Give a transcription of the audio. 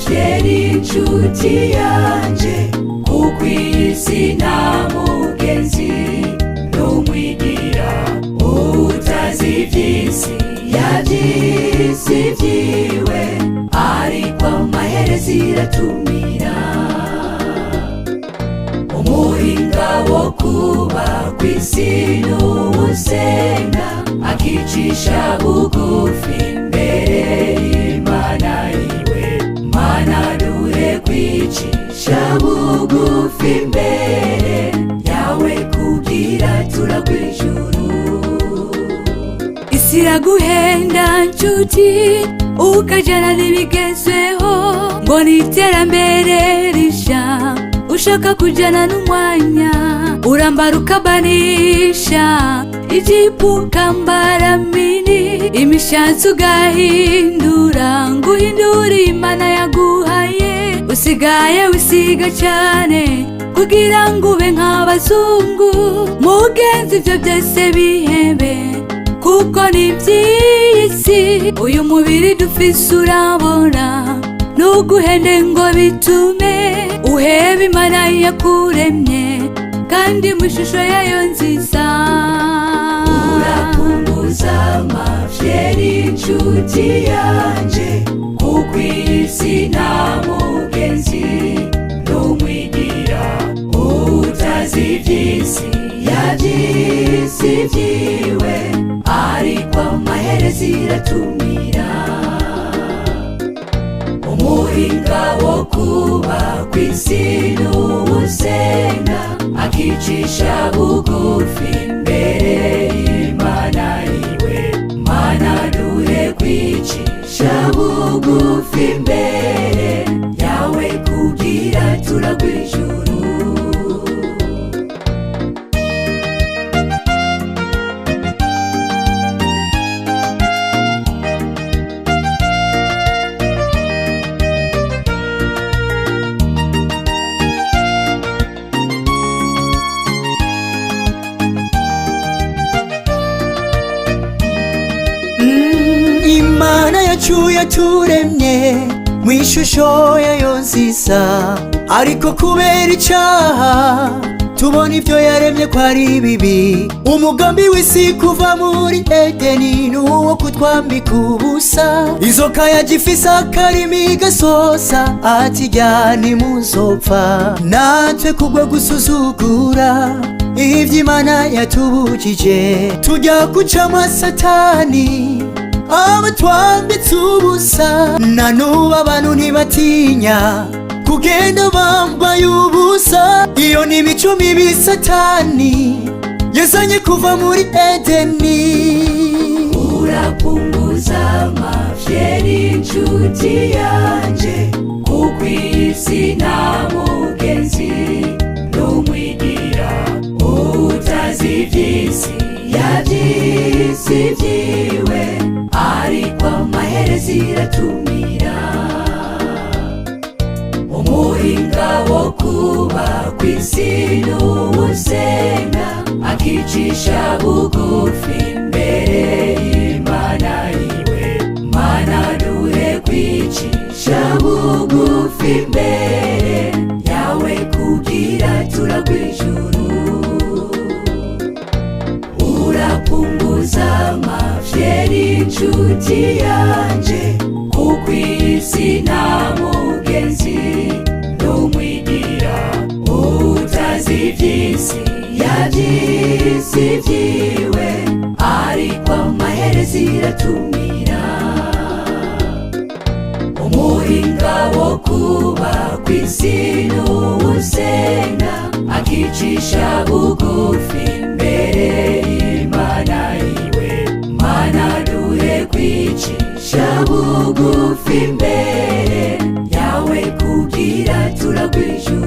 vyeri inshuti yanje kuko isi nta mugenzi n'umwigira utazi ivy'isi yavy'isi vyiwe ariko amaherezo iratumira umuhinga wo kuba kw'isi n'uwusenga akicisha bugufi imbere y'Imana yiwe Mana duhe kwicisha bugufi imbere yawe kugira turagwijuru isi iraguhenda nshuti ukajana n'ibigezweho ngo n'iterambere risha ushaka kujana n'umwanya urambara ukabanisha ijipo ukambara mini imishatsi ugahindura ngo uhindure Imana yaguhaye usigaye wisiga cyane kugira ngo ube nk'abazungu mugenzi ibyo byose bihebe kuko ni iby'isi uyu mubiri dufise urabona nuguhende ngo bitume uhebe Imana yakuremye kandi mu ishusho yayo nziza urapunguza amavyeri inshuti yanje kuko isi nta mugenzi n'umwigira utazi ivy'isi yavy'isi vyiwe ariko amaherezo iratumira umuhinga wo kuba kw'isi n'uwusenga akicisha bugufi imbere y'Imana yiwe Mana duhe kwicisha bugufi imbere yawe kugira turagwijuru Imana yacu yaturemye mu ishusho yayo nziza ariko kubera icaha tubona ibyo yaremye ko ari bibi umugambi w'isi kuva muri Edeni nuwo kutwambika ubusa inzoka yagifise akarimi gasosa ati jya ntimuzopfa natwe kubwo gusuzugura ivyo Imana yatubujije tujya gucamwa Satani abatwambitse ubusa na n'ubu abantu ntibatinya kugenda bambaye ubusa iyo ni imico mibi Satani yazanye kuva muri Edeni urapunguza amavyeri inshuti yanje kuko isi nta mugenzi n'umwigira utazi ivy'isi yavy'isi vyiwe ariko amaherezo iratumira umuhinga wo kuba kw'isi n'uwusenga akicisha bugufi imbere y'Imana yiwe Mana duhe kwicisha bugufi imbere yawe kugira turagwijuru urapunguza amavyeri inshuti yanje kuko isi nta mugenzi n'umwigira utazi ivy'isi yavy'isi vyiwe ariko amaherezo iratumira umuhinga wo kuba kw'isi n'uwusenga akicisha bugufi imbere y'Imana yiwe Mana duhe kwicisha bugufi imbere yawe kugira turagwijuru